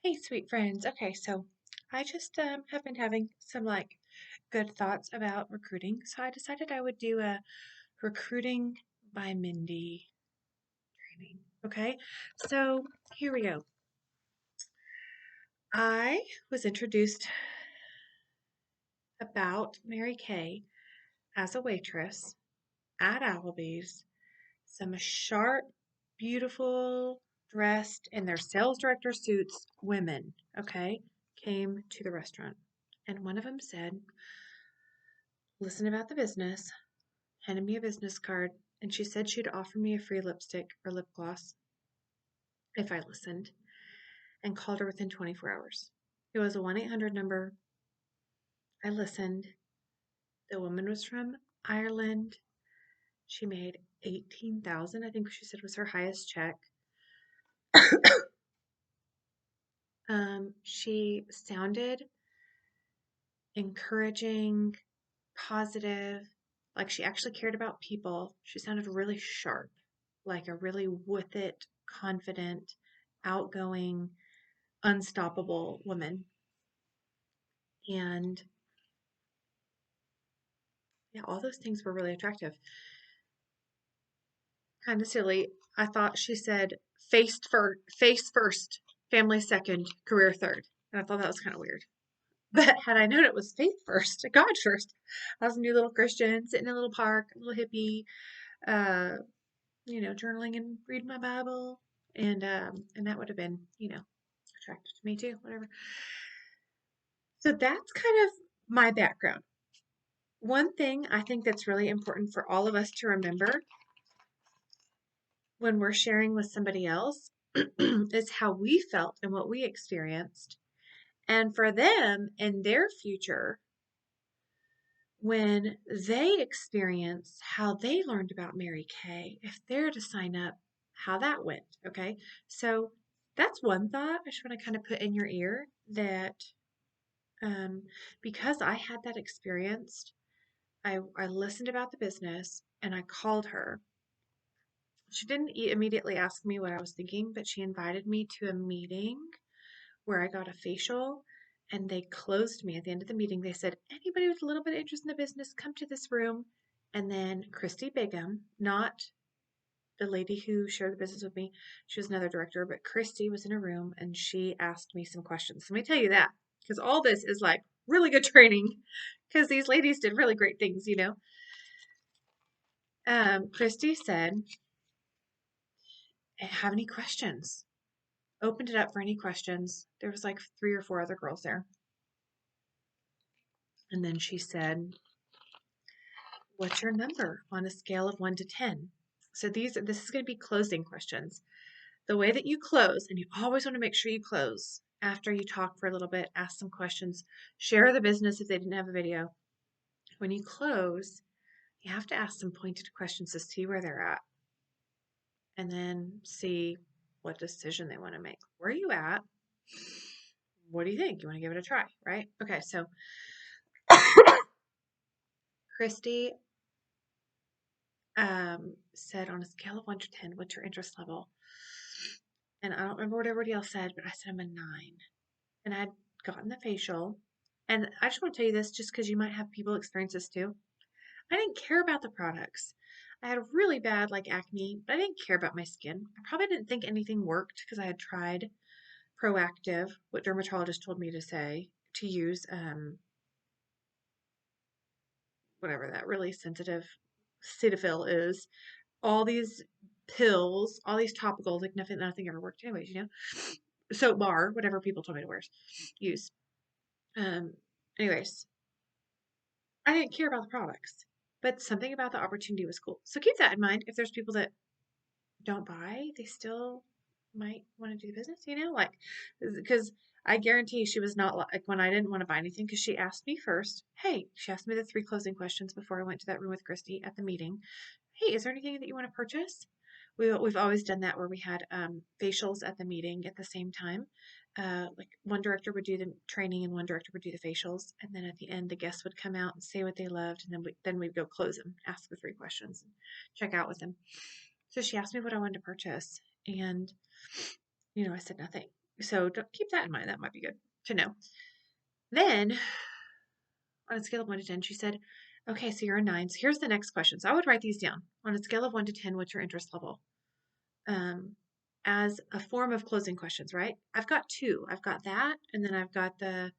Hey, sweet friends. Okay, so I just have been having some good thoughts about recruiting. So I decided I would do a recruiting by Mindy training. Okay, so here we go. I was introduced about Mary Kay as a waitress at Applebee's. Some sharp, beautiful, dressed in their sales director suits women, okay, came to the restaurant. And one of them said, listen about the business, handed me a business card, and she said she'd offer me a free lipstick or lip gloss if I listened, and called her within 24 hours. It was a 1-800 number. I listened. The woman was from Ireland. She made 18,000, I think she said was her highest check. She sounded encouraging, positive, like she actually cared about people. She sounded really sharp, like a really with it, confident, outgoing, unstoppable woman. And yeah, all those things were really attractive. Kind of silly. I thought she said face first, family second, career third. And I thought that was kind of weird. But had I known it was faith first, God first, I was a new little Christian, sitting in a little park, a little hippie, uh, journaling and reading my Bible, and that would have been, attractive to me too, whatever. So that's kind of my background. One thing I think that's really important for all of us to remember when we're sharing with somebody else is how we felt and what we experienced. And for them in their future, when they experience how they learned about Mary Kay, if they're to sign up, how that went. Okay. So that's one thought I just want to kind of put in your ear that um, because I had that experience, I listened about the business and I called her. She didn't immediately ask me what I was thinking, but she invited me to a meeting where I got a facial and they closed me at the end of the meeting. They said, anybody with a little bit of interest in the business, come to this room. And then Christy Bigham, not the lady who shared the business with me, she was another director, but Christy was in a room and she asked me some questions. Let me tell you that because all this is like really good training because these ladies did really great things. Christy said, have any questions? Opened it up for any questions. There was like 3 or 4 other girls there. And then she said, what's your number on a scale of 1 to 10? So this is going to be closing questions. The way that you close, and you always want to make sure you close after you talk for a little bit, ask some questions, share the business if they didn't have a video. When you close, you have to ask some pointed questions to see where they're at and then see what decision they want to make. Where are you at? What do you think? You want to give it a try, right? Okay, so Christy said on a scale of 1 to 10, what's your interest level? And I don't remember what everybody else said, but I said I'm a 9. And I'd gotten the facial. And I just want to tell you this just because you might have people experience this too. I didn't care about the products. I had really bad acne, but I didn't care about my skin. I probably didn't think anything worked because I had tried Proactive, what dermatologist told me to say, to use whatever that really sensitive Cetaphil is. All these pills, all these topicals, like nothing ever worked anyways. Soap bar, whatever people told me to use. Um, anyways, I didn't care about the products, but something about the opportunity was cool. So keep that in mind. If there's people that don't buy, they still might want to do the business, because I guarantee she was not like when I didn't want to buy anything because she asked me first. Hey, she asked me the 3 closing questions before I went to that room with Christy at the meeting. Hey, is there anything that you want to purchase? We've always done that where we had facials at the meeting at the same time. Like one director would do the training and one director would do the facials, and then at the end the guests would come out and say what they loved, and then we'd go close them, ask the 3 questions, and check out with them. So she asked me what I wanted to purchase, and I said nothing. So don't keep that in mind. That might be good to know. Then on a scale of 1 to 10, she said, okay, so you're a 9. So here's the next question. So I would write these down. On a scale of 1 to 10, what's your interest level? As a form of closing questions, right? I've got two. I've got that, and then I've got the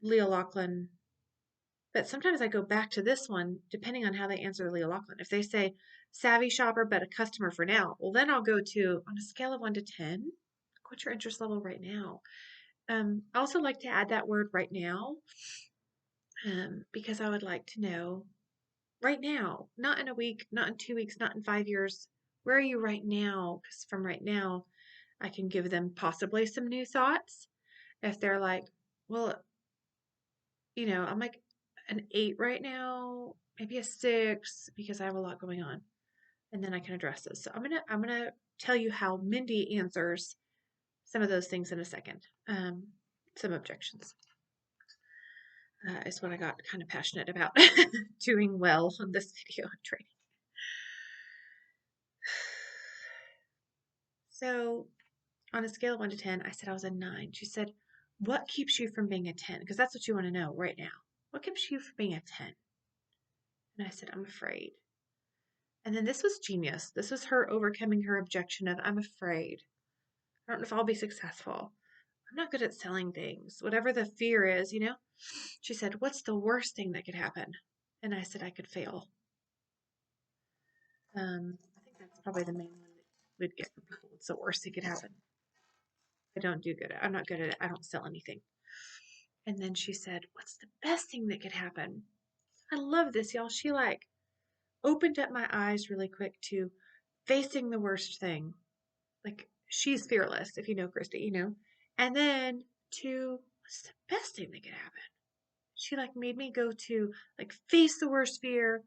Leah Lachlan. But sometimes I go back to this one depending on how they answer Leah Lachlan. If they say savvy shopper, but a customer for now, well, then I'll go to on a scale of 1 to 10, what's your interest level right now? I also like to add that word right now because I would like to know right now, not in a week, not in 2 weeks, not in 5 years. Where are you right now? Because from right now, I can give them possibly some new thoughts. If they're like, well, I'm like an 8 right now, maybe a 6 because I have a lot going on. And then I can address this. So I'm gonna tell you how Mindy answers some of those things in a second. Some objections is what I got kind of passionate about doing well on this video training. So on a scale of 1 to 10, I said I was a 9. She said, what keeps you from being a 10? Because that's what you want to know right now. What keeps you from being a 10? And I said, I'm afraid. And then this was genius. This was her overcoming her objection of, I'm afraid. I don't know if I'll be successful. I'm not good at selling things. Whatever the fear is, She said, what's the worst thing that could happen? And I said, I could fail. I think that's probably the main one that we'd get from people. What's the worst thing could happen? I don't do good. I'm not good at it. I don't sell anything. And then she said, what's the best thing that could happen? I love this, y'all. She opened up my eyes really quick to facing the worst thing. Like she's fearless, if you know Christy, And then to what's the best thing that could happen? She made me go to face the worst fear.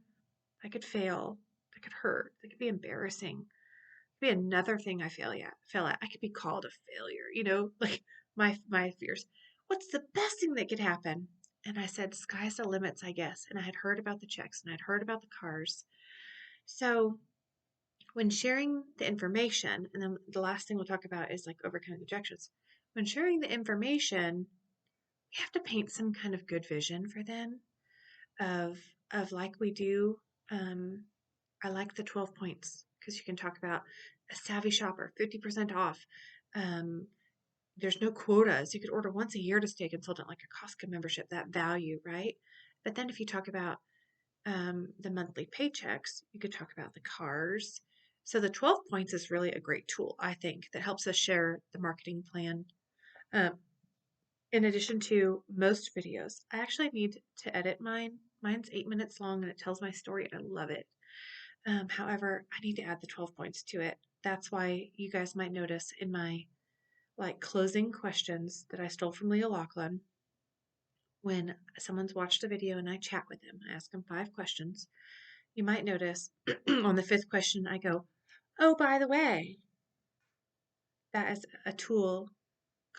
I could fail. I could hurt. It could be embarrassing. It could be another thing I fail at. I could be called a failure, my fears. What's the best thing that could happen? And I said, sky's the limits, I guess. And I had heard about the checks and I'd heard about the cars. So when sharing the information, and then the last thing we'll talk about is overcoming objections. When sharing the information, we have to paint some kind of good vision for them of like we do. I like the 12 points because you can talk about a savvy shopper, 50% off. There's no quotas. You could order once a year to stay a consultant, like a Costco membership, that value, right? But then if you talk about the monthly paychecks, you could talk about the cars. So the 12 points is really a great tool, I think, that helps us share the marketing plan. In addition to most videos, I actually need to edit mine. Mine's 8 minutes long and it tells my story. I love it. However, I need to add the 12 points to it. That's why you guys might notice in my closing questions that I stole from Leah Lachlan, when someone's watched a video and I chat with them, I ask them 5 questions. You might notice on the 5th question, I go, oh, by the way, that is a tool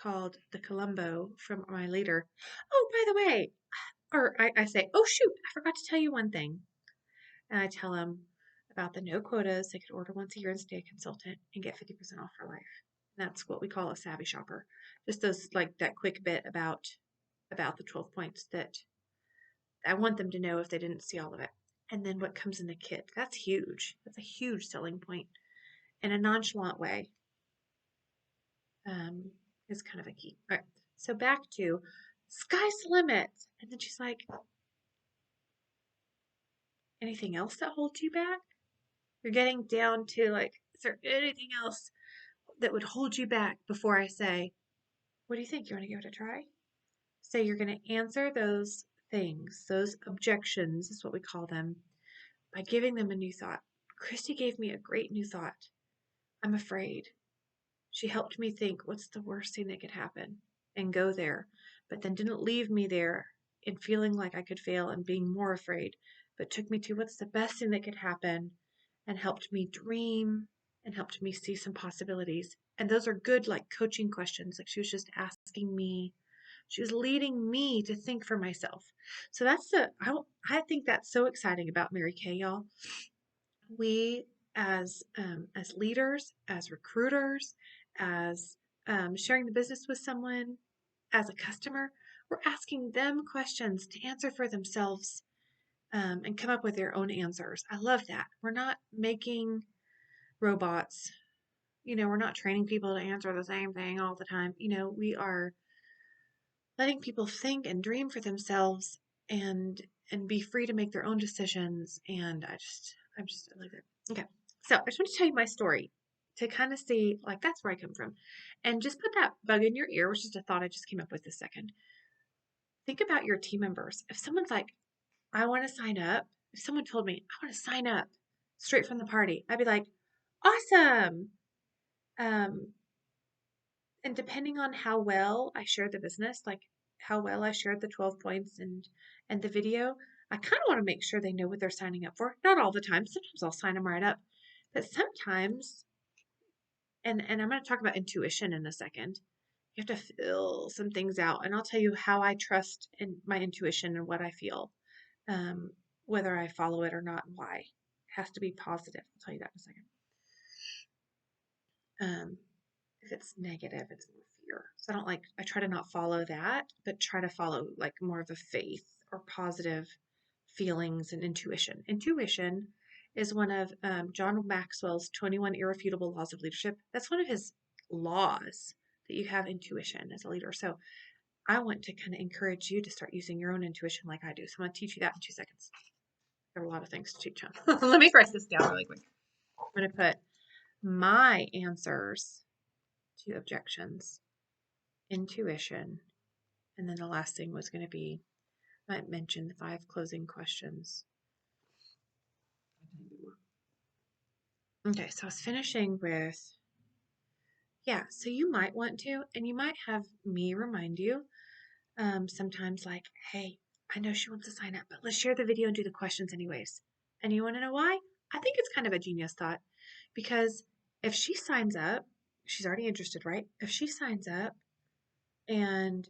called the Columbo from my leader. Oh, by the way, or I say, oh, shoot, I forgot to tell you one thing. And I tell them about the no quotas. They could order once a year and stay a consultant and get 50% off for life. And that's what we call a savvy shopper. Just those that quick bit about the 12 points that I want them to know if they didn't see all of it. And then what comes in the kit. That's huge. That's a huge selling point. In a nonchalant way is kind of a key. All right. So back to sky's the limit. And then she's like, anything else that holds you back? You're getting down to is there anything else that would hold you back before I say, what do you think? You want to give it a try? So you're going to answer those things, those objections is what we call them, by giving them a new thought. Christy gave me a great new thought. I'm afraid. She helped me think, what's the worst thing that could happen? And go there. But then didn't leave me there in feeling like I could fail and being more afraid, but took me to what's the best thing that could happen and helped me dream and helped me see some possibilities. And those are good coaching questions. She was just asking me. She was leading me to think for myself. So I think that's so exciting about Mary Kay, y'all. We as leaders, as recruiters, as sharing the business with someone as a customer, we're asking them questions to answer for themselves and come up with their own answers. I love that. We're not making robots. We're not training people to answer the same thing all the time. We are letting people think and dream for themselves and be free to make their own decisions. And I love it. Okay. So I just want to tell you my story to kind of see, like, that's where I come from. And just put that bug in your ear, which is a thought I just came up with this second. Think about your team members. If someone's like, I want to sign up, if someone told me, I want to sign up straight from the party, I'd be like, awesome. Um, and depending on how well I share the business, like how well I shared the 12 points and the video, I kind of want to make sure they know what they're signing up for. Not all the time. Sometimes I'll sign them right up. But sometimes, and I'm going to talk about intuition in a second. You have to feel some things out, and I'll tell you how I trust in my intuition and what I feel, um, whether I follow it or not, and why. It has to be positive. I'll tell you that in a second. If it's negative, it's more fear. So I try to not follow that, but try to follow like more of a faith or positive feelings and intuition. Intuition is one of John Maxwell's 21 irrefutable laws of leadership. That's one of his laws, that you have intuition as a leader. So I want to kind of encourage you to start using your own intuition like I do. So I'm going to teach you that in 2 seconds. There are a lot of things to teach on. Let me write this down really quick. I'm going to put my answers to objections, intuition, and then the last thing was going to be, I mentioned the 5 closing questions. Okay, so I was finishing with, so you might want to, and you might have me remind you sometimes like, hey, I know she wants to sign up, but let's share the video and do the questions anyways. And you want to know why? I think it's kind of a genius thought, because if she signs up, she's already interested, right? If she signs up and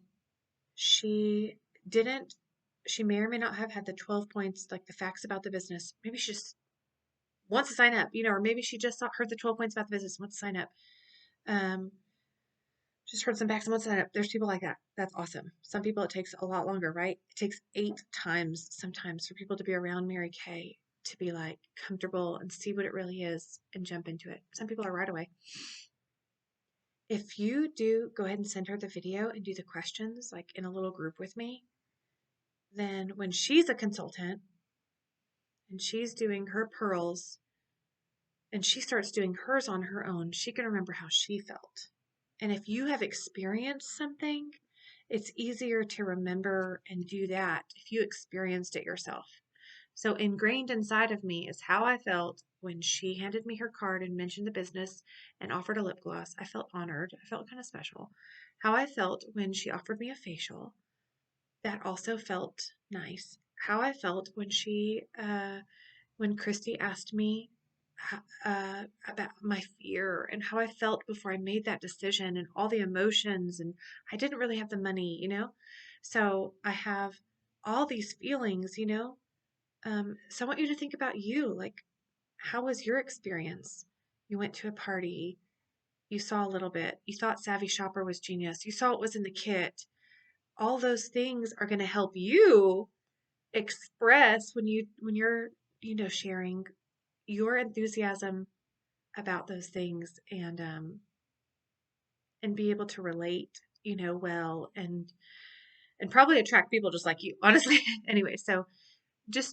she didn't, she may or may not have had the 12 points, like the facts about the business. Maybe she just wants to sign up, or maybe she just heard the 12 points about the business, wants to sign up. Just heard some facts and wants to sign up. There's people like that. That's awesome. Some people, it takes a lot longer, right? It takes 8 times sometimes for people to be around Mary Kay, to be like comfortable and see what it really is and jump into it. Some people are right away. If you do, go ahead and send her the video and do the questions like in a little group with me. Then when she's a consultant and she's doing her pearls and she starts doing hers on her own, she can remember how she felt. And if you have experienced something, it's easier to remember and do that if you experienced it yourself. So ingrained inside of me is how I felt when she handed me her card and mentioned the business and offered a lip gloss. I felt honored. I felt kind of special. How I felt when she offered me a facial. That also felt nice. How I felt when Christy asked me about my fear and how I felt before I made that decision and all the emotions, and I didn't really have the money. So I have all these feelings. So I want you to think about you, like, how was your experience? You went to a party, you saw a little bit, you thought Savvy Shopper was genius, you saw what was in the kit. All those things are going to help you express when you're sharing your enthusiasm about those things, and be able to relate well, and probably attract people just like you, honestly. Anyway, so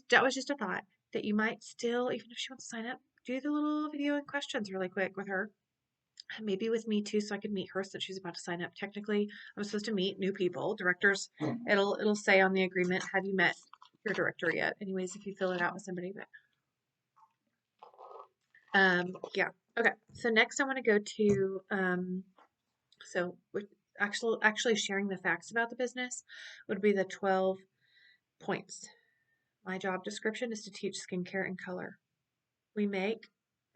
that was just a thought that you might still, even if she wants to sign up, do the little video and questions really quick with her. Maybe with me too, so I could meet her since she's about to sign up. Technically, I'm supposed to meet new people, directors. It'll say on the agreement, have you met your director yet? Anyways, if you fill it out with somebody. But yeah. Okay. So next I want to go to so actually sharing the facts about the business would be the 12 points. My job description is to teach skincare and color. We make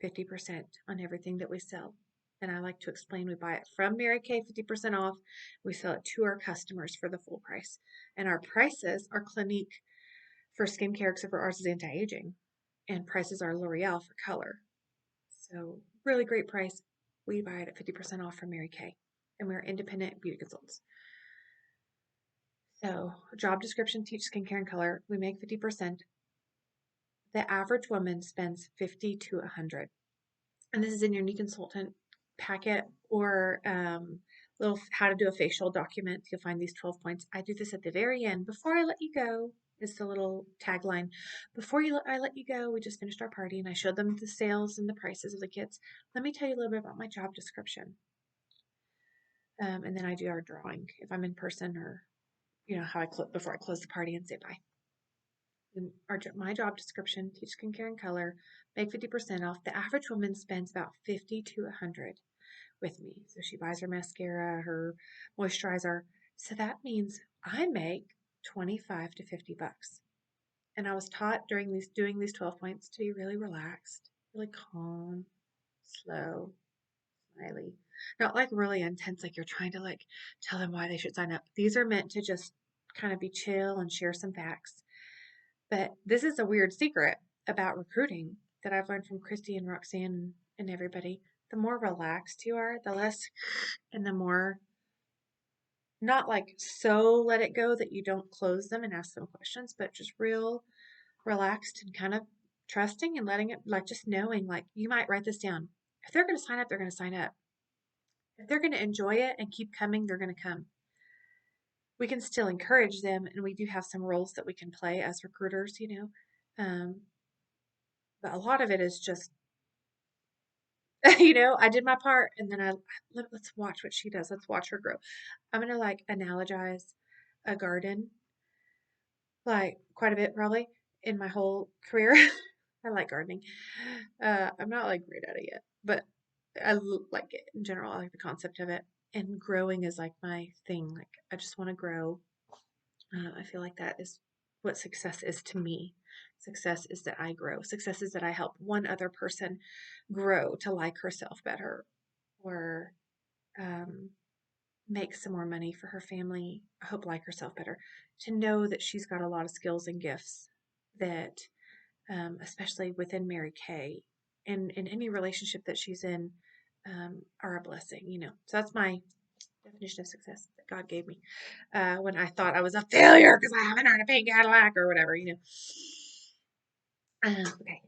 50% on everything that we sell. And I like to explain, we buy it from Mary Kay 50% off. We sell it to our customers for the full price. And our prices are Clinique for skincare, except for ours is anti-aging. And prices are L'Oreal for color. So really great price. We buy it at 50% off from Mary Kay. and we're independent beauty consultants. So, job description, teach skincare and color. We make 50%. The average woman spends 50 to 100. And this is in your new consultant packet or little how to do a facial document. You'll find these 12 points. I do this at the very end. Before I let you go is the little tagline. I let you go, we just finished our party and I showed them the sales and the prices of the kits. Let me tell you a little bit about my job description. And then I do our drawing if I'm in person, or how I before I close the party and say bye. And my job description: teach skincare and color, make 50% off. The average woman spends about 50 to 100 with me. So she buys her mascara, her moisturizer. So that means I make 25 to 50 bucks. And I was taught doing these 12 points to be really relaxed, really calm, slow, smiley. Not like really intense, like you're trying to like tell them why they should sign up. These are meant to just kind of be chill and share some facts. But this is a weird secret about recruiting that I've learned from Christy and Roxanne and everybody. The more relaxed you are, the less, and the more not like so let it go that you don't close them and ask them questions, but just real relaxed and kind of trusting and letting it, like just knowing, like you might write this down. If they're going to sign up, they're going to sign up. If they're going to enjoy it and keep coming, they're going to come. We can still encourage them, and we do have some roles that we can play as recruiters, but a lot of it is just, I did my part, and then let's watch what she does. Let's watch her grow. I'm going to like analogize a garden, like quite a bit probably in my whole career. I like gardening. I'm not like great at it yet, but like it in general. I like the concept of it, and growing is like my thing. Like I just want to grow. I feel like that is what success is to me. Success is that I grow. Success is that I help one other person grow to like herself better, or make some more money for her family. I hope like herself better. To know that she's got a lot of skills and gifts that, especially within Mary Kay and in any relationship that she's in, are a blessing. So that's my definition of success that God gave me when I thought I was a failure because I haven't earned a pink Cadillac or whatever. Okay.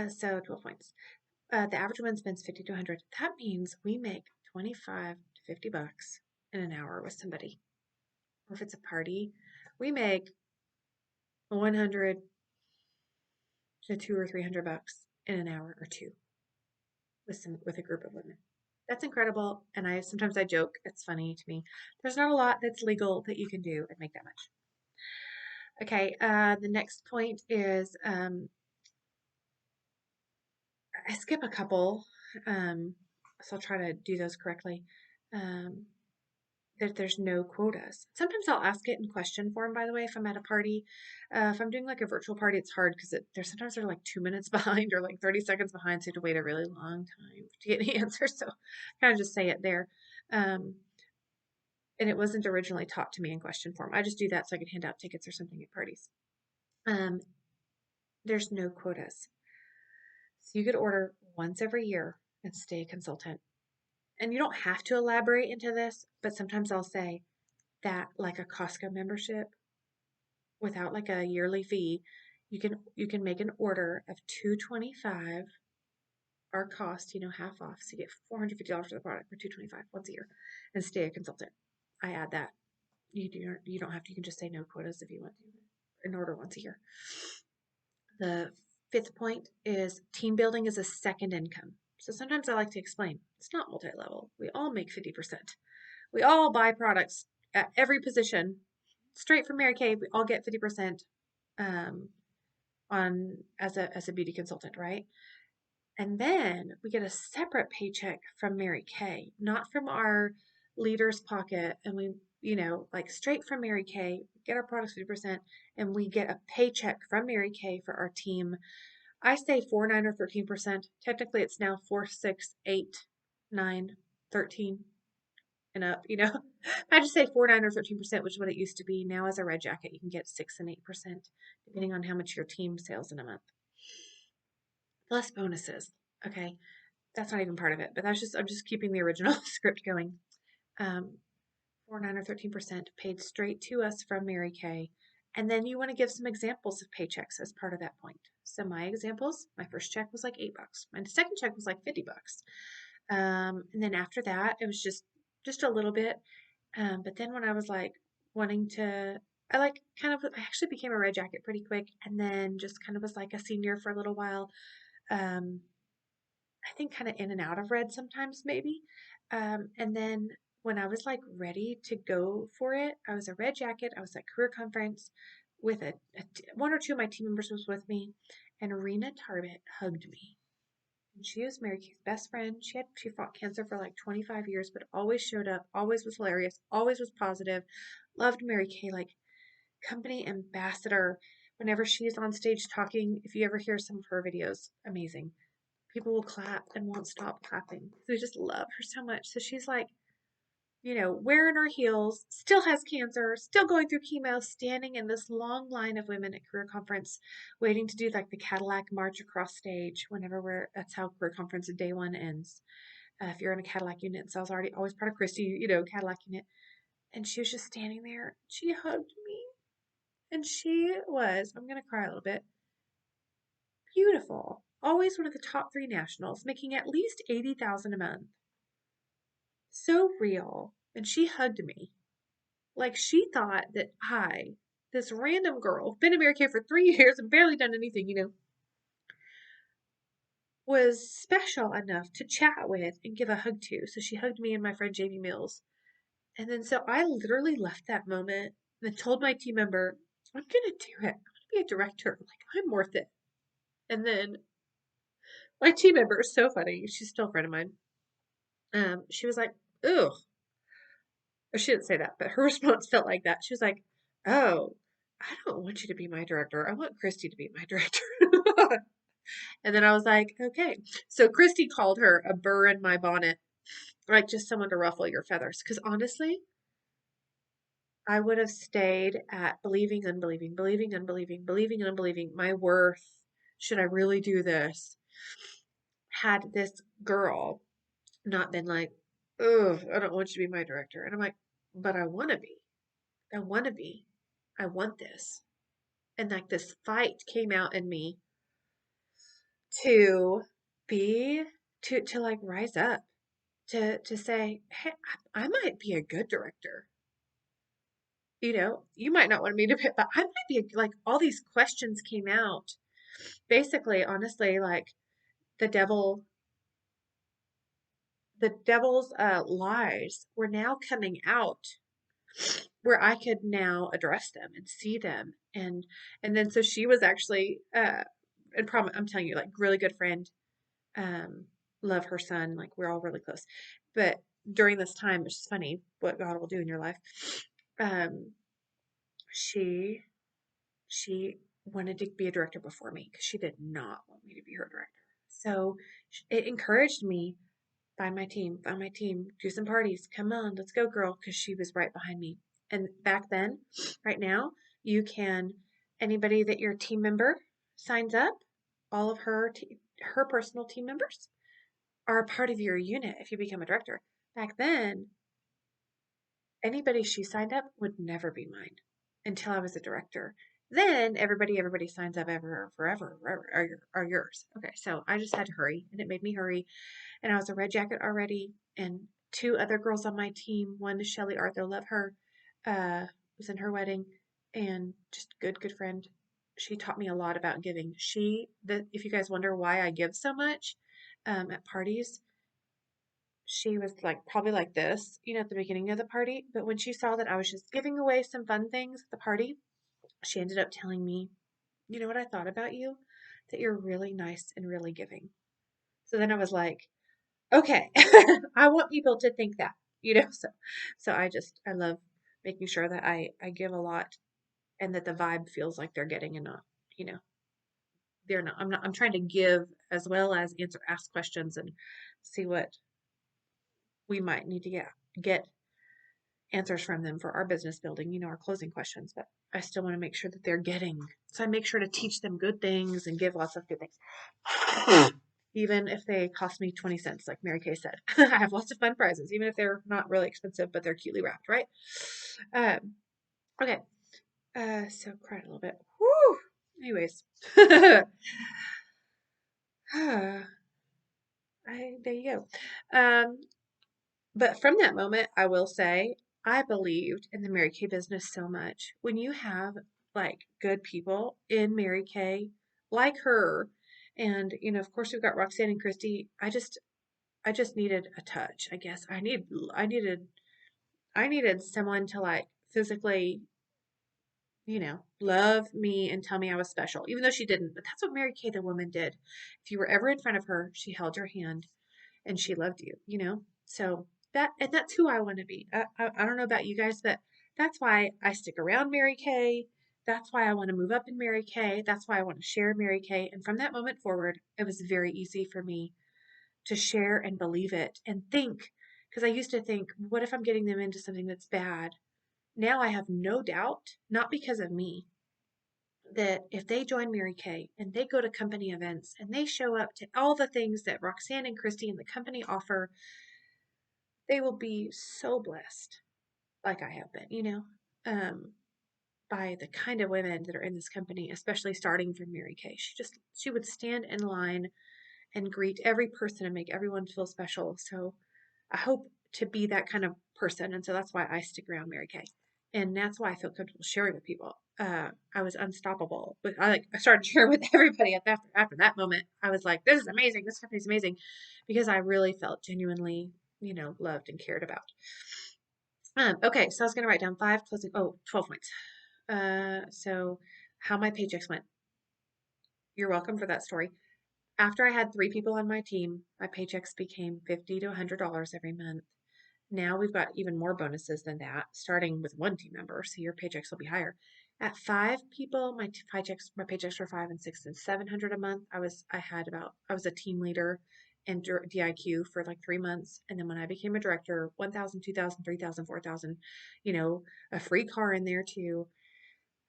So 12 points. The average woman spends 50 to 100. That means we make 25 to 50 bucks in an hour with somebody. Or if it's a party, we make 100 to 200 or 300 bucks in an hour or two with a group of women. That's incredible. And sometimes I joke, it's funny to me. There's not a lot that's legal that you can do and make that much. Okay, the next point is I skip a couple, so I'll try to do those correctly. That there's no quotas. Sometimes I'll ask it in question form, by the way, if I'm at a party. If I'm doing like a virtual party, it's hard because sometimes they're like 2 minutes behind or like 30 seconds behind, so you have to wait a really long time to get an answer. So kind of just say it there. And it wasn't originally taught to me in question form. I just do that so I can hand out tickets or something at parties. There's no quotas. So you could order once every year and stay a consultant. And you don't have to elaborate into this, but sometimes I'll say that like a Costco membership without like a yearly fee, you can make an order of $225, our cost, half off. So you get $450 for the product for $225 once a year and stay a consultant. I add that. You don't have to, you can just say no quotas if you want to, and order once a year. The fifth point is team building is a second income. So sometimes I like to explain it's not multi-level. We all make 50%. We all buy products at every position straight from Mary Kay. We all get 50% on as a beauty consultant, right? And then we get a separate paycheck from Mary Kay, not from our leader's pocket. And we, like straight from Mary Kay, get our products 50%, and we get a paycheck from Mary Kay for our team. I say 4, 9, or 13%. Technically, it's now 4, 6, 8, 9, 13, and up. I just say 4, 9, or 13%, which is what it used to be. Now, as a red jacket, you can get 6 and 8%, depending on how much your team sales in a month. Plus bonuses. Okay. That's not even part of it, but I'm just keeping the original script going. Um, 4, 9, or 13% paid straight to us from Mary Kay. And then you want to give some examples of paychecks as part of that point. So my examples, my first check was like $8. My second check was like $50. And then after that, it was just a little bit. But then when I was like wanting to, I actually became a red jacket pretty quick, and then just kind of was like a senior for a little while. Um, I think kind of in and out of red sometimes maybe. And then when I was like ready to go for it, I was a red jacket. I was at career conference with one or two of my team members was with me, and Rena Tarbett hugged me. And she was Mary Kay's best friend. She fought cancer for like 25 years, but always showed up, always was hilarious, always was positive. Loved Mary Kay, like company ambassador. Whenever she's on stage talking, if you ever hear some of her videos, amazing. People will clap and won't stop clapping. They just love her so much. So she's like, wearing her heels, still has cancer, still going through chemo, standing in this long line of women at career conference, waiting to do like the Cadillac march across stage that's how career conference day one ends. If you're in a Cadillac unit, so I was always part of Christy, Cadillac unit. And she was just standing there. She hugged me. And she was, I'm going to cry a little bit, beautiful. Always one of the top 3 nationals, making at least 80,000 a month. So real. And she hugged me. Like she thought that this random girl, been in Mary Kay for 3 years and barely done anything, was special enough to chat with and give a hug to. So she hugged me and my friend Jamie Mills. And then so I literally left that moment and told my team member, I'm gonna do it. I'm gonna be a director. Like I'm worth it. And then my team member is so funny. She's still a friend of mine. She was like, "Ugh," or she didn't say that, but her response felt like that. She was like, "Oh, I don't want you to be my director. I want Christy to be my director." And then I was like, "Okay." So Christy called her a burr in my bonnet, like just someone to ruffle your feathers. Because honestly, I would have stayed at believing, unbelieving, believing, unbelieving, believing, unbelieving my worth. Should I really do this? Had this girl not been like, "Oh, I don't want you to be my director." And I'm like, "But I want to be. I want to be. I want this." And like this fight came out in me to be, to like rise up, to say, "Hey, I might be a good director. You might not want me to be, but I might be like," all these questions came out. Basically, honestly, like the devil, the devil's lies were now coming out where I could now address them and see them. And then so she was actually I'm telling you, like really good friend. Um, love her son, like we're all really close. But during this time, it's just funny what God will do in your life. Um, she she wanted to be a director before me because she did not want me to be her director. So it encouraged me. Find my team, do some parties. Come on, let's go, girl, because she was right behind me. And back then, right now, you can, anybody that your team member signs up, all of her personal team members are a part of your unit if you become a director. Back then, anybody she signed up would never be mine until I was a director. Then everybody signs up ever, forever, are yours. Okay, so I just had to hurry, and it made me hurry. And I was a red jacket already, and 2 other girls on my team. One is Shelly Arthur, love her, was in her wedding, and just good friend. She taught me a lot about giving. If you guys wonder why I give so much at parties, she was like probably like this, at the beginning of the party. But when she saw that I was just giving away some fun things at the party, she ended up telling me, "You know what I thought about you? That you're really nice and really giving." So then I was like, okay, I want people to think that, so I love making sure that I give a lot and that the vibe feels like they're getting and not, you know, I'm trying to give as well as ask questions and see what we might need to get answers from them for our business building, our closing questions, but I still want to make sure that they're getting, so I make sure to teach them good things and give lots of good things. even if they cost me 20 cents, like Mary Kay said. I have lots of fun prizes, even if they're not really expensive, but they're cutely wrapped, right? Um, okay. So cried a little bit. Whew. Anyways. There you go. But from that moment, I will say, I believed in the Mary Kay business so much. When you have like good people in Mary Kay, like her, and of course we've got Roxanne and Christy. I just needed a touch. I guess I needed someone to like physically, love me and tell me I was special, even though she didn't. But that's what Mary Kay the woman did. If you were ever in front of her, she held your hand and she loved you. So that's who I want to be. I don't know about you guys, but that's why I stick around Mary Kay. That's why I want to move up in Mary Kay. That's why I want to share Mary Kay. And from that moment forward, it was very easy for me to share and believe it and think, because I used to think, what if I'm getting them into something that's bad? Now I have no doubt, not because of me, that if they join Mary Kay and they go to company events and they show up to all the things that Roxanne and Christy and the company offer, they will be so blessed, like I have been, um, by the kind of women that are in this company, especially starting from Mary Kay. She would stand in line and greet every person and make everyone feel special. So I hope to be that kind of person. And so that's why I stick around Mary Kay. And that's why I feel comfortable sharing with people. I was unstoppable, but I started sharing with everybody after that moment. I was like, this is amazing. This company's amazing, because I really felt genuinely, loved and cared about. Okay. So I was going to write down 12 points. So how my paychecks went. You're welcome for that story. After I had 3 people on my team, my paychecks became $50 to $100 every month. Now we've got even more bonuses than that, starting with 1 team member, so your paychecks will be higher. At 5 people, my paychecks were 5 and 6 and 700 a month. I was a team leader and DIQ for like 3 months, and then when I became a director, 1,000, 2,000, 3,000, 4,000, a free car in there too.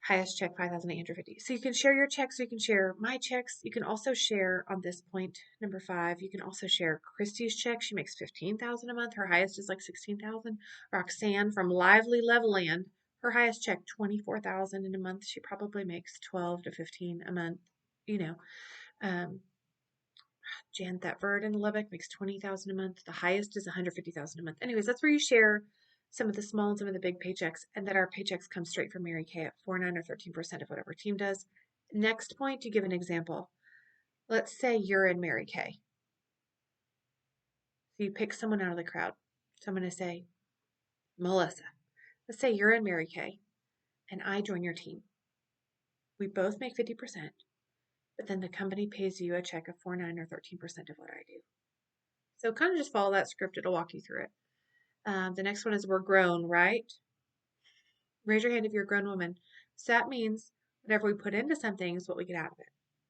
Highest check 5,850. So you can share your checks. You can share my checks. You can also share on this point, number 5. You can also share Christy's check. She makes 15,000 a month. Her highest is like 16,000. Roxanne from Lively Leveland, her highest check 24,000 in a month. She probably makes 12 to 15 a month. You know, um, Jan Thetford in Lubbock makes 20,000 a month. The highest is 150,000 a month. Anyways, that's where you share some of the small and some of the big paychecks, and that our paychecks come straight from Mary Kay at 4, 9, or 13% of whatever team does. Next point, to give an example. Let's say you're in Mary Kay. So you pick someone out of the crowd. So I'm going to say, Melissa. Let's say you're in Mary Kay and I join your team. We both make 50%, but then the company pays you a check of 4, 9, or 13% of what I do. So kind of just follow that script. It'll walk you through it. The next one is we're grown, right? Raise your hand if you're a grown woman. So that means whatever we put into something is what we get out of it.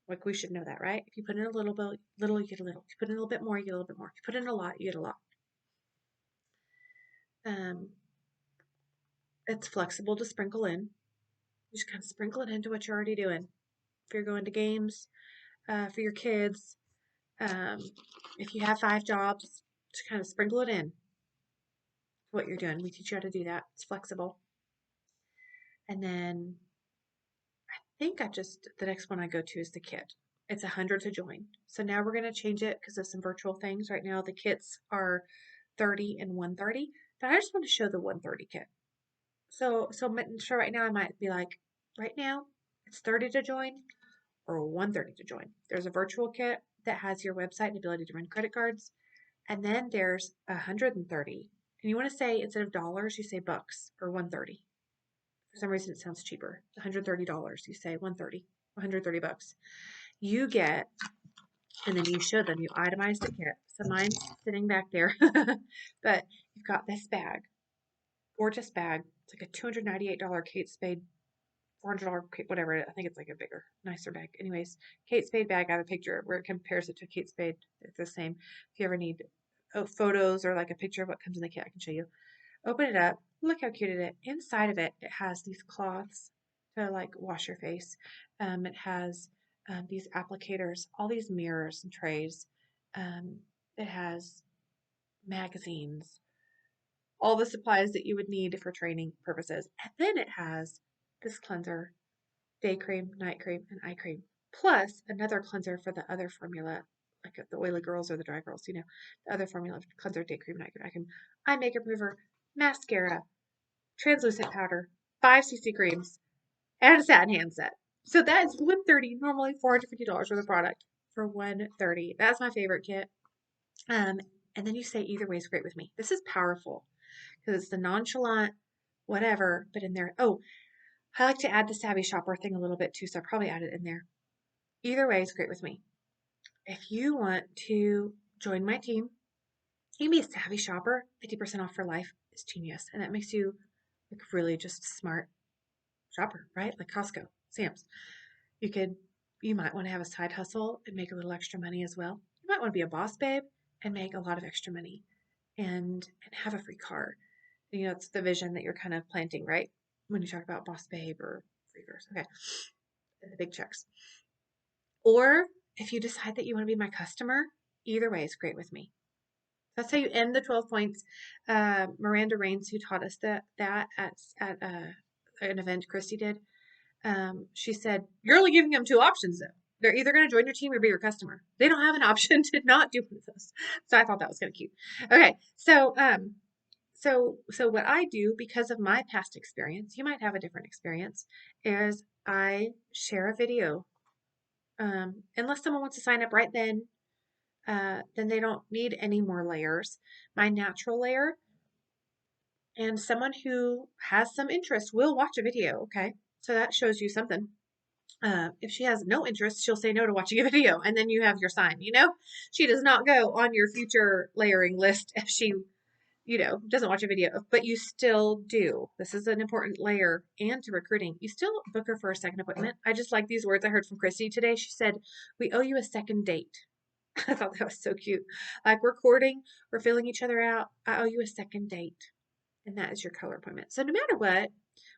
Like, we should know that, right? If you put in a little bit, you get a little. If you put in a little bit more, you get a little bit more. If you put in a lot, you get a lot. Um, it's flexible to sprinkle in. You just kind of sprinkle it into what you're already doing. If you're going to games, for your kids, um, if you have 5 jobs, just kind of sprinkle it in what you're doing. We teach you how to do that. It's flexible. And then the next one I go to is the kit. It's 100 to join. So now we're going to change it because of some virtual things. Right now the kits are 30 and 130, but I just want to show the 130 kit. So right now I might be like, right now it's 30 to join or 130 to join. There's a virtual kit that has your website and ability to run credit cards. And then there's 130. And you want to say, instead of dollars, you say bucks, or 130. For some reason, it sounds cheaper. $130. You say 130, 130 bucks. You get, and then you show them, you itemize the kit. So mine's sitting back there, but you've got this bag, gorgeous bag. It's like a $298 Kate Spade, $400, whatever. I think it's like a bigger, nicer bag. Anyways, Kate Spade bag. I have a picture where it compares it to Kate Spade. It's the same. If you ever need photos or like a picture of what comes in the kit, I can show you. Open it up. Look how cute it is. Inside of it, it has these cloths to like wash your face. It has these applicators, all these mirrors and trays. Um, it has magazines, all the supplies that you would need for training purposes. And then it has this cleanser, day cream, night cream, and eye cream, plus another cleanser for the other formula, like the oily girls or the dry girls, the other formula, cleanser, day cream, night cream, eye cream, eye makeup remover, mascara, translucent powder, 5cc creams, and a satin hand set. So that is $130, normally $450 for the product for $130. That's my favorite kit. Um, and then you say either way is great with me. This is powerful because it's the nonchalant whatever, but in there. Oh, I like to add the savvy shopper thing a little bit too, so I'll probably add it in there. Either way is great with me. If you want to join my team, you can be a savvy shopper. 50% off for life is genius, and that makes you like really just a smart shopper, right? Like Costco, Sam's. You might want to have a side hustle and make a little extra money as well. You might want to be a boss babe and make a lot of extra money and have a free car. It's the vision that you're kind of planting, right? When you talk about boss babe or free cars. Okay. The big checks. Or if you decide that you want to be my customer, either way is great with me. That's how you end the 12 points. Miranda Rains, who taught us that at an event Christy did, she said, you're only giving them two options though. They're either going to join your team or be your customer. They don't have an option to not do one of those. So I thought that was kind of cute. Okay, so what I do because of my past experience, you might have a different experience, is I share a video. Unless someone wants to sign up right then they don't need any more layers. My natural layer and someone who has some interest will watch a video. Okay, so that shows you something. If she has no interest, she'll say no to watching a video, and then you have your sign. She does not go on your future layering list if she doesn't watch a video, but you still do. This is an important layer and to recruiting. You still book her for a second appointment. I just like these words I heard from Christy today. She said, we owe you a second date. I thought that was so cute. Like we're courting, we're filling each other out. I owe you a second date. And that is your color appointment. So no matter what,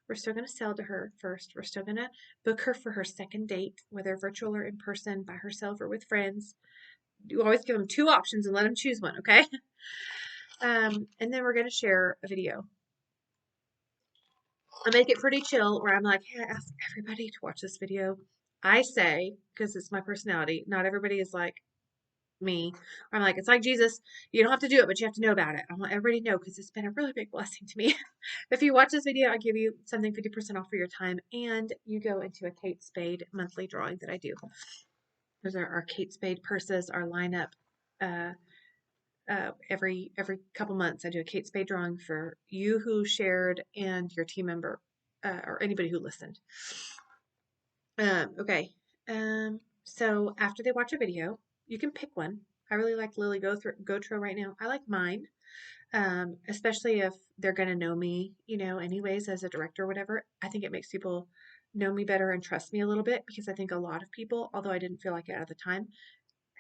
we're still going to sell to her first. We're still going to book her for her second date, whether virtual or in person, by herself or with friends. You always give them two options and let them choose one, okay? And then we're going to share a video. I make it pretty chill where I'm like, hey, I ask everybody to watch this video. I say, because it's my personality, not everybody is like me. I'm like, it's like Jesus. You don't have to do it, but you have to know about it. I want everybody to know because it's been a really big blessing to me. If you watch this video, I'll give you something 50% off for your time, and you go into a Kate Spade monthly drawing that I do. Those are our Kate Spade purses, our lineup. Every couple months, I do a Kate Spade drawing for you who shared and your team member or anybody who listened. Okay. So after they watch a video, you can pick one. I really like Lily Gotro right now. I like mine, especially if they're going to know me, anyways, as a director or whatever. I think it makes people know me better and trust me a little bit because I think a lot of people, although I didn't feel like it at the time,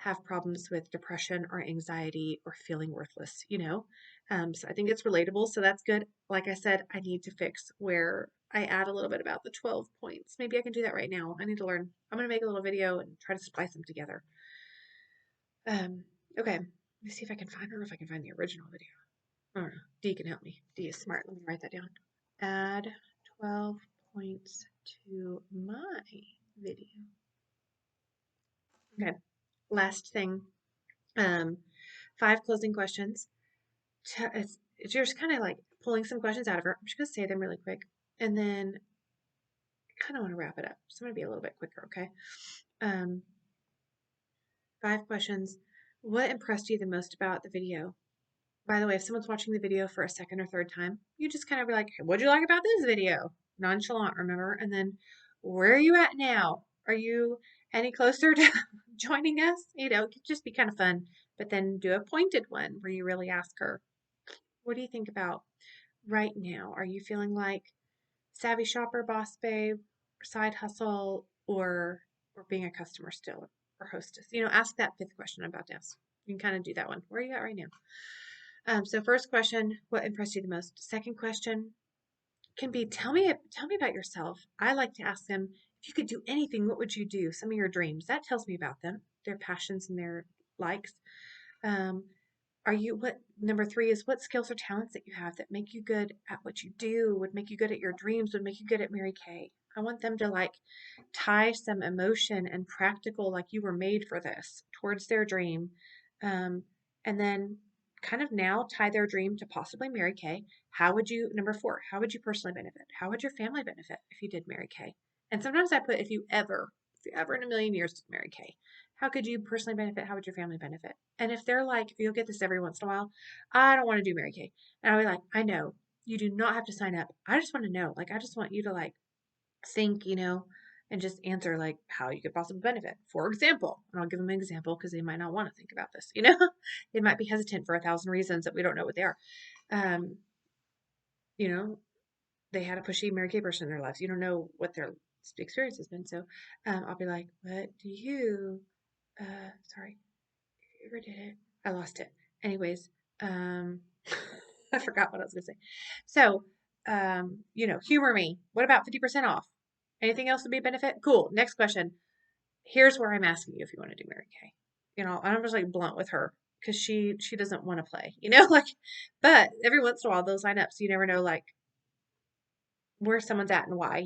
have problems with depression or anxiety or feeling worthless. So I think it's relatable. So that's good. Like I said, I need to fix where I add a little bit about the 12 points. Maybe I can do that right now. I need to learn. I'm going to make a little video and try to splice them together. Okay. Let me see if I can find, I don't know if I can find the original video. I don't know. Dee can help me. Dee is smart. Let me write that down. Add 12 points to my video. Okay. Last thing. 5 closing questions. It's just kind of like pulling some questions out of her. I'm just going to say them really quick. And then I kind of want to wrap it up. So I'm going to be a little bit quicker, okay? 5 questions. What impressed you the most about the video? By the way, if someone's watching the video for a second or third time, you just kind of be like, hey, what'd you like about this video? Nonchalant, remember? And then, where are you at now? Are you any closer to joining us? It could just be kind of fun. But then do a pointed one where you really ask her, what do you think about right now? Are you feeling like savvy shopper, boss babe, side hustle, or being a customer still or hostess? Ask that 5th question I'm about to ask. You can kind of do that one. Where are you at right now? So first question, what impressed you the most? Second question can be, tell me about yourself. I like to ask them, if you could do anything, what would you do? Some of your dreams. That tells me about them, their passions and their likes. Um, what number three is what skills or talents that you have that make you good at what you do, would make you good at your dreams, would make you good at Mary Kay. I want them to like tie some emotion and practical, like you were made for this, towards their dream. Um, and then kind of now tie their dream to possibly Mary Kay. How would you, number four, how would you personally benefit? How would your family benefit if you did Mary Kay? And sometimes I put if you ever in a million years did Mary Kay, how could you personally benefit? How would your family benefit? And if they're like, you'll get this every once in a while, I don't want to do Mary Kay. And I'll be like, I know you do not have to sign up. I just want to know. Like, I just want you to like think, and just answer like how you could possibly benefit. For example, and I'll give them an example because they might not want to think about this, they might be hesitant for 1,000 reasons that we don't know what they are. Um, you know, they had a pushy Mary Kay person in their lives. You don't know what their experience has been. So I'll be like, what do you, sorry, you ever did it? I lost it. Anyways, I forgot what I was going to say. So, humor me. What about 50% off? Anything else would be a benefit? Cool. Next question. Here's where I'm asking you if you want to do Mary Kay. And I'm just like blunt with her because she doesn't want to play, like, but every once in a while they'll sign up. So you never know like where someone's at and why.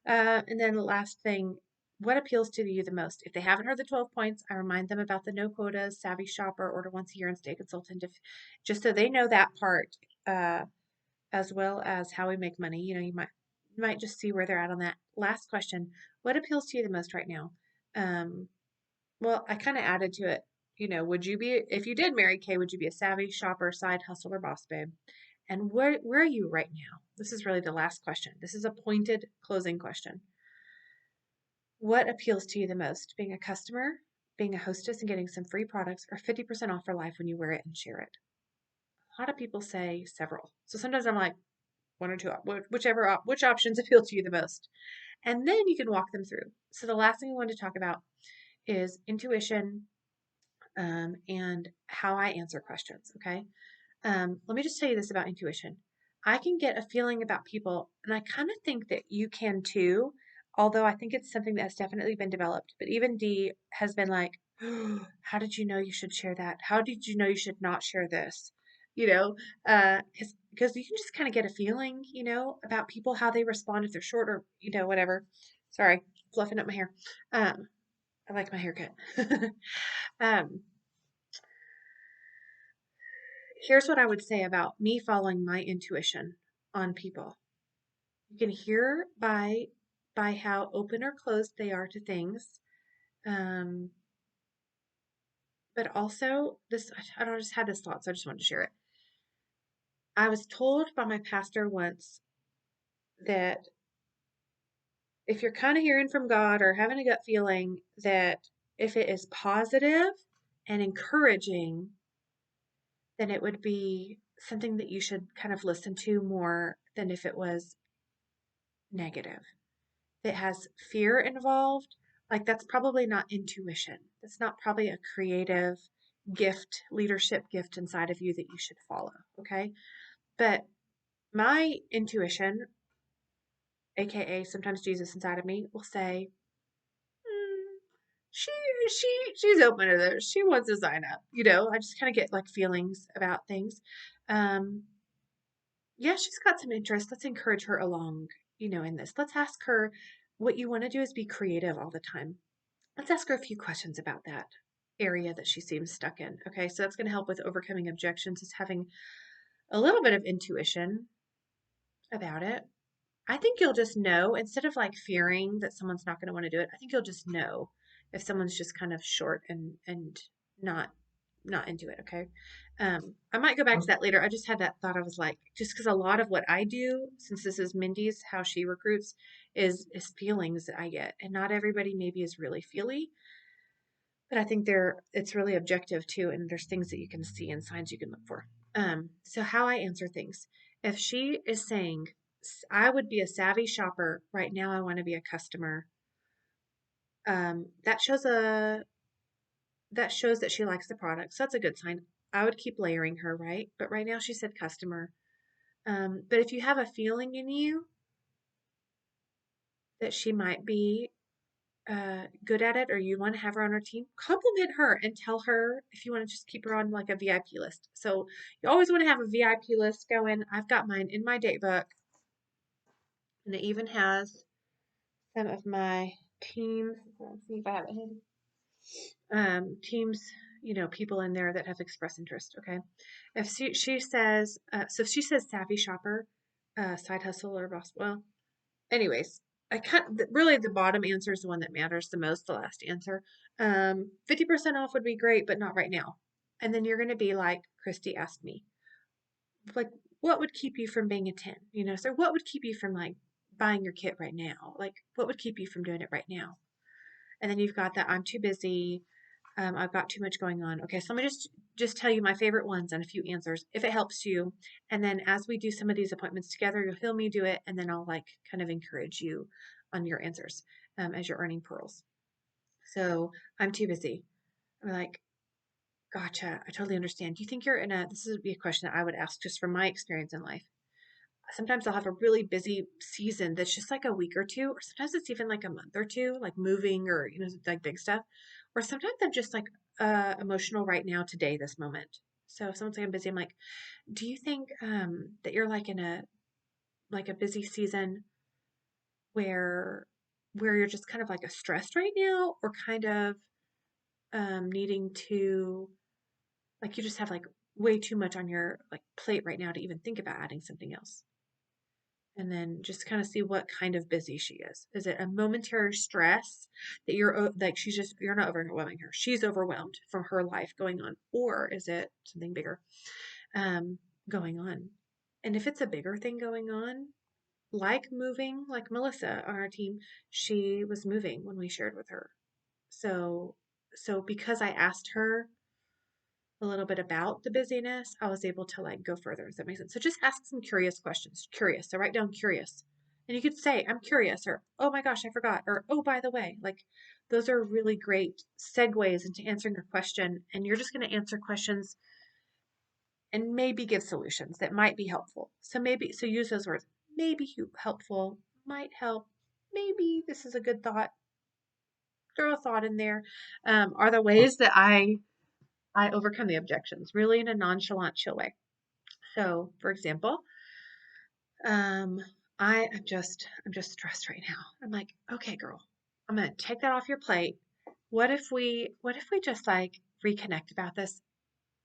And then the last thing, what appeals to you the most? If they haven't heard the 12 points, I remind them about the no quotas, savvy shopper, order once a year, and stay consultant. Just so they know that part, as well as how we make money. You might just see where they're at on that. Last question, what appeals to you the most right now? Well, I kind of added to it. Would you be, if you did Mary Kay, would you be a savvy shopper, side hustle, or boss babe? And where are you right now? This is really the last question. This is a pointed closing question. What appeals to you the most? Being a customer, being a hostess and getting some free products, or 50% off for life when you wear it and share it? A lot of people say several. So sometimes I'm like, one or two, which options appeal to you the most? And then you can walk them through. So the last thing I wanted to talk about is intuition, and how I answer questions. Okay. Let me just tell you this about intuition. I can get a feeling about people, and I kind of think that you can too, although I think it's something that has definitely been developed. But even Dee has been like, oh, how did you know you should share that? How did you know you should not share this? Because you can just kind of get a feeling, about people, how they respond if they're short or, whatever. Sorry, fluffing up my hair. I like my haircut. um, Here's what I would say about me following my intuition on people. You can hear by how open or closed they are to things. Um, but also this, I don't just had this thought, so I just wanted to share it. I was told by my pastor once that if you're kind of hearing from God or having a gut feeling, that if it is positive and encouraging, then it would be something that you should kind of listen to more than if it was negative. That has fear involved, like that's probably not intuition. That's not probably a creative gift, leadership gift inside of you that you should follow. Okay. But my intuition, aka sometimes Jesus inside of me, will say, mm, she she's open to this. She wants to sign up. I just kind of get like feelings about things. Um, yeah, she's got some interest. Let's encourage her along, in this. Let's ask her what you want to do is be creative all the time. Let's ask her a few questions about that area that she seems stuck in. Okay, so that's going to help with overcoming objections, is having a little bit of intuition about it. I think you'll just know instead of like fearing that someone's not going to want to do it. I think you'll just know if someone's just kind of short and not not into it. Okay. I might go back to that later. I just had that thought. I was like, just because a lot of what I do, since this is Mindy's, how she recruits, is feelings that I get, and not everybody maybe is really feely, but I think it's really objective too, and there's things that you can see and signs you can look for. So how I answer things. If she is saying, I would be a savvy shopper right now, I want to be a customer. That shows that she likes the product. So that's a good sign. I would keep layering her, right? But right now she said customer. But if you have a feeling in you that she might be good at it or you want to have her on our team, compliment her and tell her if you want to just keep her on like a VIP list. So you always want to have a VIP list going. I've got mine in my date book, and it even has some of my teams. Let's see if I have it handy. Teams, people in there that have expressed interest. Okay, if she says, so if she says savvy shopper, side hustle or boss, well, anyways, really the bottom answer is the one that matters the most, the last answer. 50% off would be great, but not right now. And then you're going to be like, Christy asked me, like, what would keep you from being a 10? So what would keep you from like buying your kit right now? Like, what would keep you from doing it right now? And then you've got that I'm too busy. I've got too much going on. Okay, so let me just tell you my favorite ones and a few answers if it helps you. And then as we do some of these appointments together, you'll hear me do it, and then I'll like kind of encourage you on your answers as you're earning pearls. So I'm too busy. I'm like, gotcha. I totally understand. Do you think you're in a? This would be a question that I would ask just from my experience in life. Sometimes I'll have a really busy season that's just like a week or two, or sometimes it's even like a month or two, like moving or, like big stuff. Or sometimes I'm just like emotional right now, today, this moment. So if someone's like I'm busy, I'm like, do you think that you're like in a busy season where you're just kind of like a stressed right now, or kind of needing to like you just have like way too much on your like plate right now to even think about adding something else? And then just kind of see what kind of busy she is. Is it a momentary stress that you're like you're not overwhelming her. She's overwhelmed from her life going on, or is it something bigger um, going on? And if it's a bigger thing going on, like moving, like Melissa on our team, she was moving when we shared with her. So because I asked her a little bit about the busyness, I was able to like go further. Does that make sense? So just ask some curious questions. Curious. So write down curious. And you could say, I'm curious, or oh my gosh, I forgot, or oh, by the way. Like those are really great segues into answering a question. And you're just going to answer questions and maybe give solutions that might be helpful. So use those words. Maybe helpful, might help, maybe this is a good thought. Throw a thought in there. Are the ways that I overcome the objections, really in a nonchalant, chill way. So, for example, um, I'm just stressed right now. I'm like, okay, girl, I'm gonna take that off your plate. What if we just like reconnect about this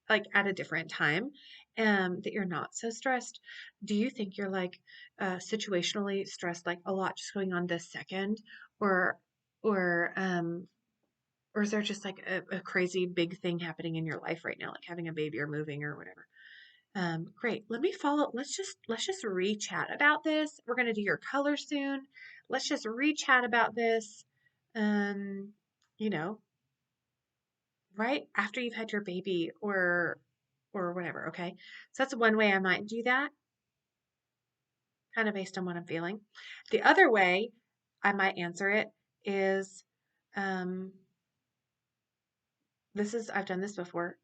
like at a different time, that you're not so stressed? Do you think you're like situationally stressed, like a lot just going on this second, or or um or is there just like a crazy big thing happening in your life right now, like having a baby or moving or whatever? Great. Let me follow. Let's just re-chat about this. We're gonna do your color soon. Let's just re-chat about this. Um, you know, right after you've had your baby or whatever. Okay. So that's one way I might do that, kind of based on what I'm feeling. The other way I might answer it is, um, I've done this before.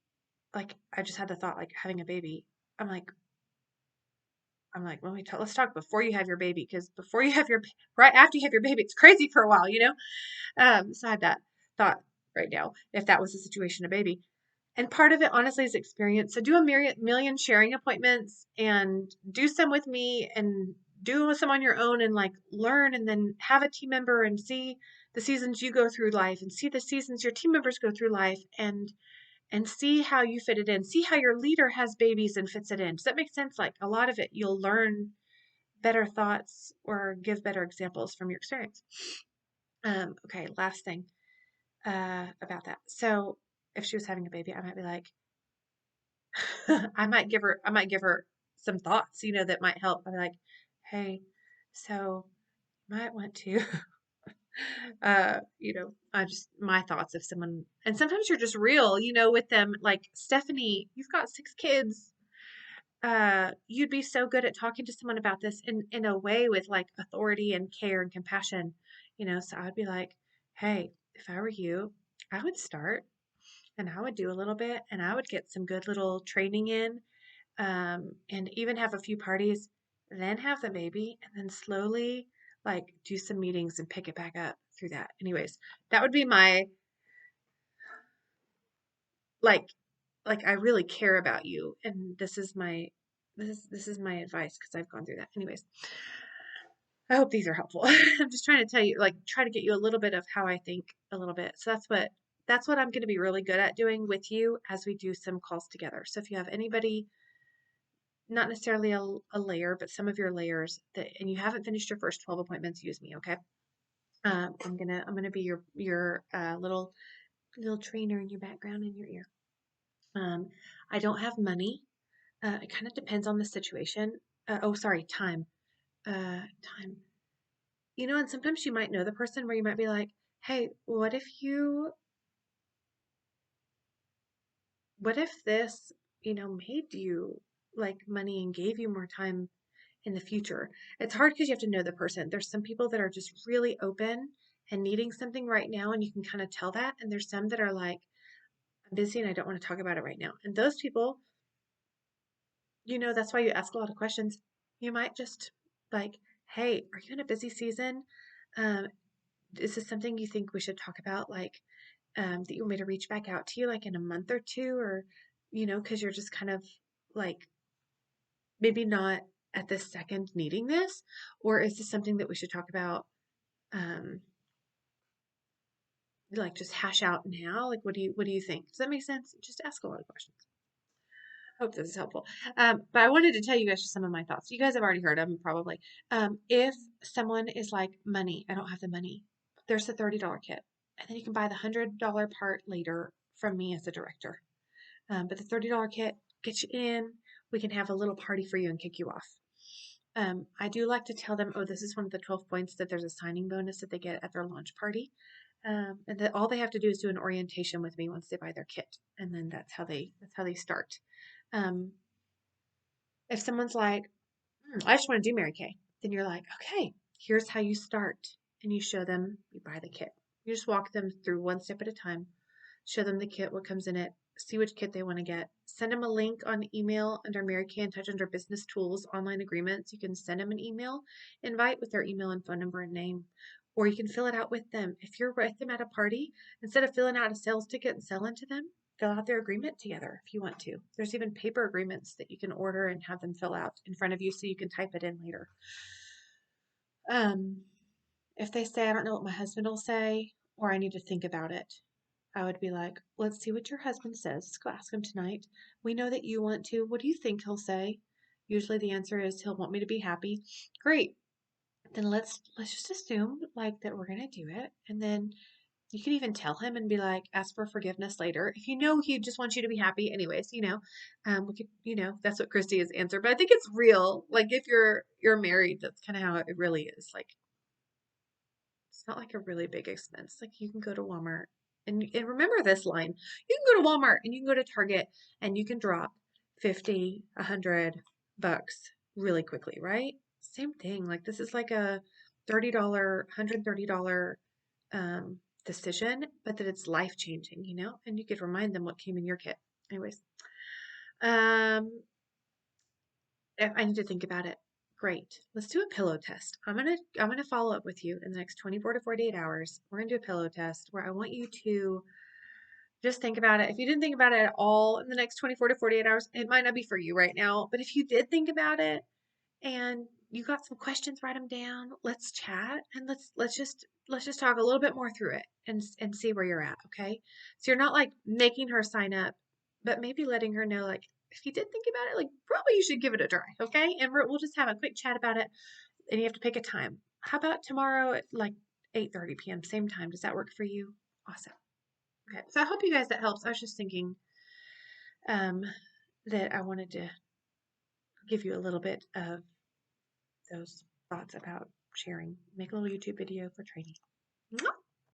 Like I just had the thought, like having a baby. I'm like, let's talk before you have your baby, because before you have right after you have your baby, it's crazy for a while. So I had that thought right now, if that was the situation, a baby. And part of it, honestly, is experience. So do a million sharing appointments and do some with me and do some on your own and like learn, and then have a team member and see the seasons you go through life and see the seasons your team members go through life, and see how you fit it in. See how your leader has babies and fits it in. Does that make sense? Like a lot of it, you'll learn better thoughts or give better examples from your experience. Okay, last thing about that. So if she was having a baby, I might be like, I might give her some thoughts, that might help. I'm like, hey, so you might want to, I just my thoughts of someone, and sometimes you're just real, with them. Like Stephanie, you've got 6 kids. You'd be so good at talking to someone about this in a way with like authority and care and compassion. So I would be like, hey, if I were you, I would start and I would do a little bit and I would get some good little training in, and even have a few parties, then have the baby, and then slowly like do some meetings and pick it back up through that. Anyways, that would be my like I really care about you, and this is my advice because I've gone through that. Anyways, I hope these are helpful. I'm just trying to tell you, like, try to get you a little bit of how I think a little bit. So that's what I'm going to be really good at doing with you as we do some calls together. So if you have anybody, not necessarily a layer, but some of your layers that, and you haven't finished your first 12 appointments, use me, okay? I'm gonna be your little trainer in your background in your ear. I don't have money. It kind of depends on the situation. Oh, sorry, time. Time. And sometimes you might know the person where you might be like, hey, what if this, made you like money and gave you more time in the future? It's hard because you have to know the person. There's some people that are just really open and needing something right now, and you can kind of tell that. And there's some that are like, I'm busy and I don't want to talk about it right now. And those people, that's why you ask a lot of questions. You might just like, hey, are you in a busy season? Um, is this something you think we should talk about? Like, that you want me to reach back out to you like in a month or two, or, because you're just kind of like maybe not at this second needing this, or is this something that we should talk about? Um, like just hash out now? Like, what do you think? Does that make sense? Just ask a lot of questions. Hope this is helpful. But I wanted to tell you guys just some of my thoughts. You guys have already heard them probably. If someone is like, money, I don't have the money, there's the $30 kit. And then you can buy the $100 part later from me as a director. But the $30 kit gets you in. We can have a little party for you and kick you off. I do like to tell them, oh, this is one of the 12 points, that there's a signing bonus that they get at their launch party. And that all they have to do is do an orientation with me once they buy their kit. And then that's how they start. Um, if someone's like, I just want to do Mary Kay, then you're like, okay, here's how you start. And you show them, you buy the kit. You just walk them through one step at a time, show them the kit, what comes in it, see which kit they want to get. Send them a link on email under Mary Kay and Touch under Business Tools Online Agreements. You can send them an email invite with their email and phone number and name. Or you can fill it out with them. If you're with them at a party, instead of filling out a sales ticket and selling to them, fill out their agreement together if you want to. There's even paper agreements that you can order and have them fill out in front of you so you can type it in later. Um, if they say, I don't know what my husband will say, or I need to think about it, I would be like, let's see what your husband says. Let's go ask him tonight. We know that you want to. What do you think he'll say? Usually the answer is he'll want me to be happy. Great. Then let's just assume like that we're gonna do it. And then you could even tell him and be like, ask for forgiveness later. If you know he just wants you to be happy anyways, we could, that's what Christy has answered. But I think it's real. Like if you're married, that's kind of how it really is. Like it's not like a really big expense. Like you can go to Walmart and remember this line. You can go to Walmart and you can go to Target and you can drop 50, 100 bucks really quickly, right? Same thing. Like this is like a $30, $130 decision, but that it's life changing, and you could remind them what came in your kit. Anyways, um, if I need to think about it. Great. Let's do a pillow test. I'm gonna follow up with you in the next 24 to 48 hours. We're gonna do a pillow test where I want you to just think about it. If you didn't think about it at all in the next 24 to 48 hours, it might not be for you right now. But if you did think about it and you got some questions, write them down. Let's chat and let's just talk a little bit more through it and see where you're at, okay? So you're not like making her sign up, but maybe letting her know like if you did think about it, like probably you should give it a try, okay? And we'll just have a quick chat about it, and you have to pick a time. How about tomorrow at like 8:30 p.m. same time? Does that work for you? Awesome. Okay. So I hope you guys that helps. I was just thinking um that I wanted to give you a little bit of those thoughts about sharing. Make a little YouTube video for training.